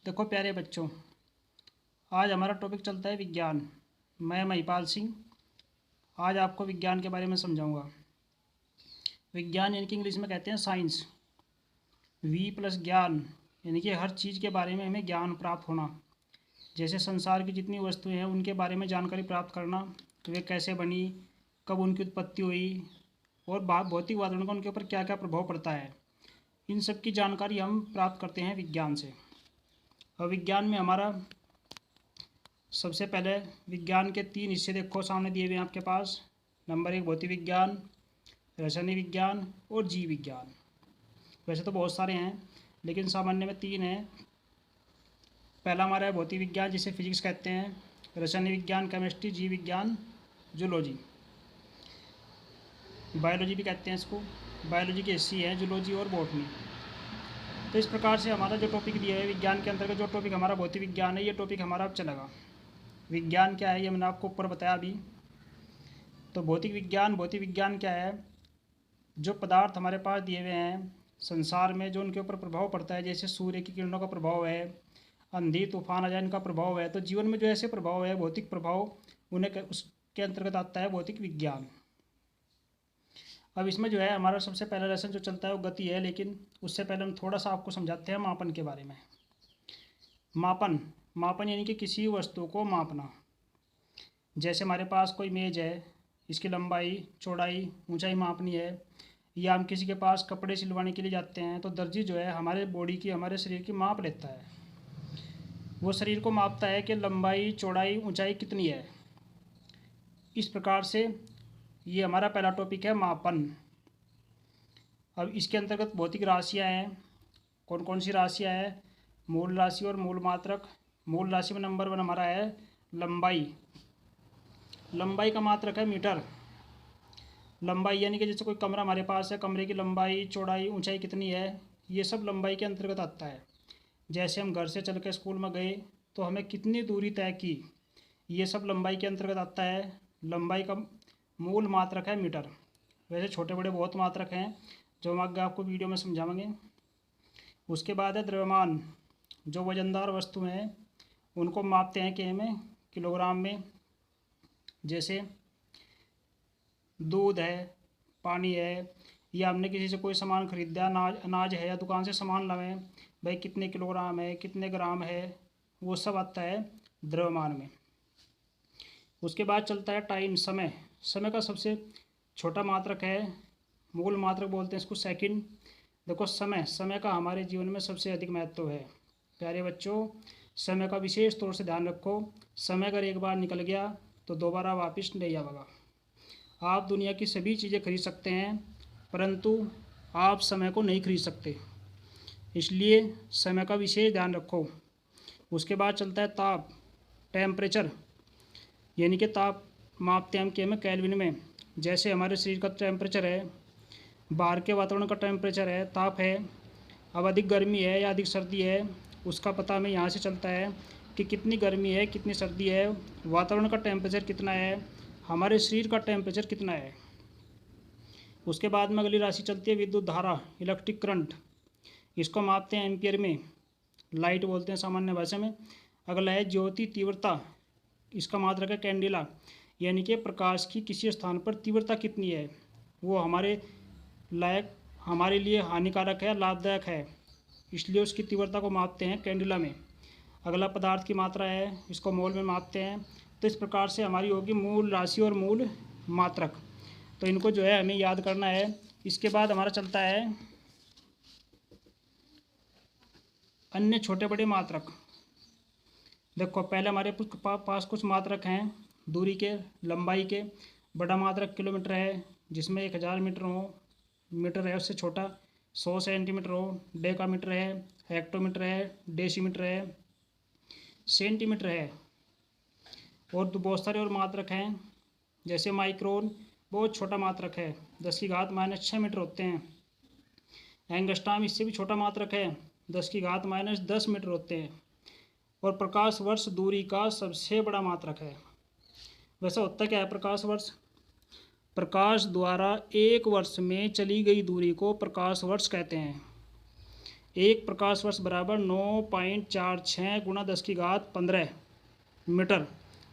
देखो प्यारे बच्चों, आज हमारा टॉपिक चलता है विज्ञान। मैं महिपाल सिंह आज आपको विज्ञान के बारे में समझाऊंगा। विज्ञान यानी कि इंग्लिश में कहते हैं साइंस। वी प्लस ज्ञान यानी कि हर चीज़ के बारे में हमें ज्ञान प्राप्त होना। जैसे संसार की जितनी वस्तुएं हैं उनके बारे में जानकारी प्राप्त करना, तो वे कैसे बनी, कब उनकी उत्पत्ति हुई और भौतिक वातावरण का उनके ऊपर क्या क्या प्रभाव पड़ता है, इन सब की जानकारी हम प्राप्त करते हैं विज्ञान से। और विज्ञान में हमारा सबसे पहले विज्ञान के 3 हिस्से देखो सामने दिए हुए हैं आपके पास। नंबर 1 भौतिक विज्ञान, रसायनिक विज्ञान और जीव विज्ञान। वैसे तो बहुत सारे हैं लेकिन सामान्य में 3 हैं। पहला हमारा है भौतिक विज्ञान जिसे फिजिक्स कहते हैं, रसायनिक विज्ञान केमिस्ट्री, जीव विज्ञान जूलॉजी, बायोलॉजी भी कहते हैं इसको। बायोलॉजी के हिस्से हैं जूलॉजी और बॉटनी। तो इस प्रकार से हमारा जो टॉपिक दिया है विज्ञान के अंतर्गत, जो टॉपिक हमारा भौतिक विज्ञान है, ये टॉपिक हमारा अब चलेगा। विज्ञान क्या है ये मैंने आपको ऊपर बताया अभी। तो भौतिक विज्ञान क्या है? जो पदार्थ हमारे पास दिए हुए हैं संसार में, जो उनके ऊपर प्रभाव पड़ता है, जैसे सूर्य की किरणों का प्रभाव है, आंधी तूफान आ जाए इनका प्रभाव है। तो जीवन में जो ऐसे प्रभाव है, भौतिक प्रभाव, उन्हें उसके अंतर्गत आता है भौतिक विज्ञान। अब इसमें जो है हमारा सबसे पहला लेसन जो चलता है वो गति है, लेकिन उससे पहले हम थोड़ा सा आपको समझाते हैं मापन के बारे में। मापन यानी कि किसी वस्तु को मापना। जैसे हमारे पास कोई मेज है, इसकी लंबाई चौड़ाई ऊंचाई मापनी है, या हम किसी के पास कपड़े सिलवाने के लिए जाते हैं तो दर्जी जो है हमारे बॉडी की, हमारे शरीर की माप लेता है। वो शरीर को मापता है कि लंबाई चौड़ाई ऊंचाई कितनी है। इस प्रकार से ये हमारा पहला टॉपिक है मापन। अब इसके अंतर्गत भौतिक राशियाँ हैं। कौन कौन सी राशियाँ हैं? मूल राशि और मूल मात्रक। मूल राशि में नंबर 1 हमारा है लंबाई। लंबाई का मात्रक है मीटर। लंबाई यानी कि जैसे कोई कमरा हमारे पास है, कमरे की लंबाई चौड़ाई ऊंचाई कितनी है, ये सब लंबाई के अंतर्गत आता है। जैसे हम घर से चल के स्कूल में गए तो हमें कितनी दूरी तय की, ये सब लंबाई के अंतर्गत आता है। लंबाई का मूल मात्रक है मीटर। वैसे छोटे बड़े बहुत मात्रक हैं जो हम आगे आपको वीडियो में समझाएंगे। उसके बाद है द्रव्यमान। जो वजनदार वस्तु हैं उनको मापते हैं कि में किलोग्राम में। जैसे दूध है, पानी है, या हमने किसी से कोई सामान खरीदा, अनाज है, या दुकान से सामान लाए भाई, कितने किलोग्राम है, कितने ग्राम है, वो सब आता है द्रव्यमान में। उसके बाद चलता है टाइम, समय। समय का सबसे छोटा मात्रक है, मूल मात्रक बोलते हैं इसको सेकंड। देखो समय का हमारे जीवन में सबसे अधिक महत्व है। प्यारे बच्चों, समय का विशेष तौर से ध्यान रखो। समय अगर एक बार निकल गया तो दोबारा वापस नहीं आएगा। आप दुनिया की सभी चीज़ें खरीद सकते हैं परंतु आप समय को नहीं खरीद सकते, इसलिए समय का विशेष ध्यान रखो। उसके बाद चलता है ताप, टेम्परेचर, यानी कि ताप मापते हैं हम में केल्विन में। जैसे हमारे शरीर का टेम्परेचर है, बाहर के वातावरण का टेम्परेचर है, ताप है। अब अधिक गर्मी है या अधिक सर्दी है, उसका पता हमें यहाँ से चलता है कि कितनी गर्मी है, कितनी सर्दी है, वातावरण का टेम्परेचर कितना है, हमारे शरीर का टेम्परेचर कितना है। उसके बाद में अगली राशि चलती है विद्युत धारा, इलेक्ट्रिक करंट। इसको मापते हैं एम्पियर में, लाइट बोलते हैं सामान्य भाषा में। अगला है ज्योति तीव्रता। इसका मात्रक है कैंडिला, यानी कि प्रकाश की किसी स्थान पर तीव्रता कितनी है, वो हमारे लिए हानिकारक है लाभदायक है, इसलिए उसकी तीव्रता को मापते हैं कैंडिला में। अगला पदार्थ की मात्रा है, इसको मोल में मापते हैं। तो इस प्रकार से हमारी होगी मूल राशि और मूल मात्रक। तो इनको जो है हमें याद करना है। इसके बाद हमारा चलता है अन्य छोटे बड़े मात्रक। देखो पहले हमारे पास कुछ मात्रक हैं दूरी के, लंबाई के। बड़ा मात्रक किलोमीटर है, जिसमें 1000 मीटर है। उससे छोटा 100 सेंटीमीटर हो, डेकामीटर है, हेक्टोमीटर है, डेसीमीटर है, सेंटीमीटर है। और बहुत सारे और मात्रक हैं, जैसे माइक्रोन, बहुत छोटा मात्रक है, 10⁻⁻6 मीटर होते हैं। एंगस्ट्रॉम इससे भी छोटा मात्रक है, 10⁻10 मीटर होते हैं। और प्रकाश वर्ष दूरी का सबसे बड़ा मात्रक है। वैसा होता क्या है प्रकाश वर्ष? प्रकाश द्वारा एक वर्ष में चली गई दूरी को प्रकाश वर्ष कहते हैं। एक प्रकाश वर्ष बराबर 9.46 गुणा 10⁻15 मीटर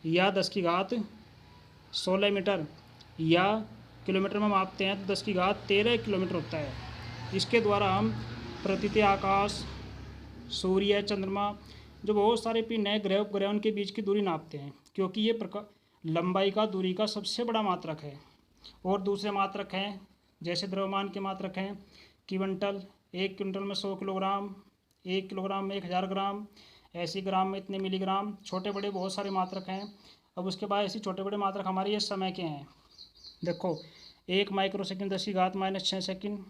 या 10⁻16 मीटर या किलोमीटर में मापते हैं तो 10⁻13 किलोमीटर होता है। इसके द्वारा हम पृथ्वी, आकाश, सूर्य, चंद्रमा, जो बहुत सारे पिंड हैं, ग्रह उपग्रह, उनके बीच की दूरी नापते हैं, क्योंकि ये लंबाई का, दूरी का सबसे बड़ा मात्रक है। और दूसरे मात्रक हैं जैसे द्रव्यमान के मात्रक हैं क्विंटल, 1 क्विंटल में 100 किलोग्राम, 1 किलोग्राम में 1000 ग्राम, ऐसे ग्राम में इतने मिलीग्राम, छोटे बड़े बहुत सारे मात्रक हैं। अब उसके बाद ऐसे छोटे बड़े मात्रक हमारे ये समय के हैं। देखो 1 micro second 10⁻⁻6 second,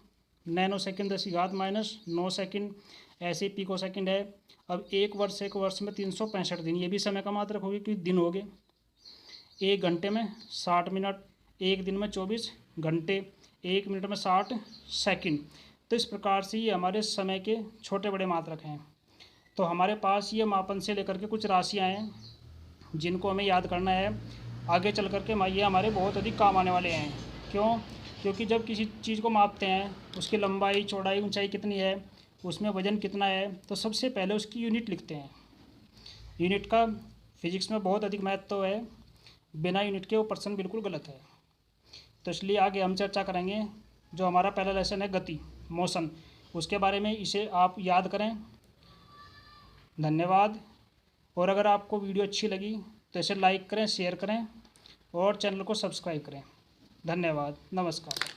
nano second 10⁻⁻9 second, ऐसे पिको सेकंड है। अब एक वर्ष में 365 दिन, ये भी समय का मात्रक हो गया क्योंकि दिन हो गए। 1 घंटे में 60 मिनट, 1 दिन में 24 घंटे, 1 मिनट में 60 सेकंड। तो इस प्रकार से ये हमारे समय के छोटे बड़े मात्रक हैं। तो हमारे पास ये मापन से लेकर के कुछ राशियाँ हैं जिनको हमें याद करना है। आगे चल कर के ये हमारे बहुत अधिक काम आने वाले हैं। क्यों? क्योंकि जब किसी चीज़ को मापते हैं, उसकी लंबाई, चौड़ाई, ऊंचाई कितनी है, उसमें वजन कितना है, तो सबसे पहले उसकी यूनिट लिखते हैं। यूनिट का फिजिक्स में बहुत अधिक महत्व है। बिना यूनिट के वो प्रश्न बिल्कुल गलत है। तो इसलिए आगे हम चर्चा करेंगे। जो हमारा पहला लेसन है गति, मोशन, उसके बारे में, इसे आप याद करें। धन्यवाद। और अगर आपको वीडियो अच्छी लगी तो इसे लाइक करें, शेयर करें और चैनल को सब्सक्राइब करें। धन्यवाद। नमस्कार।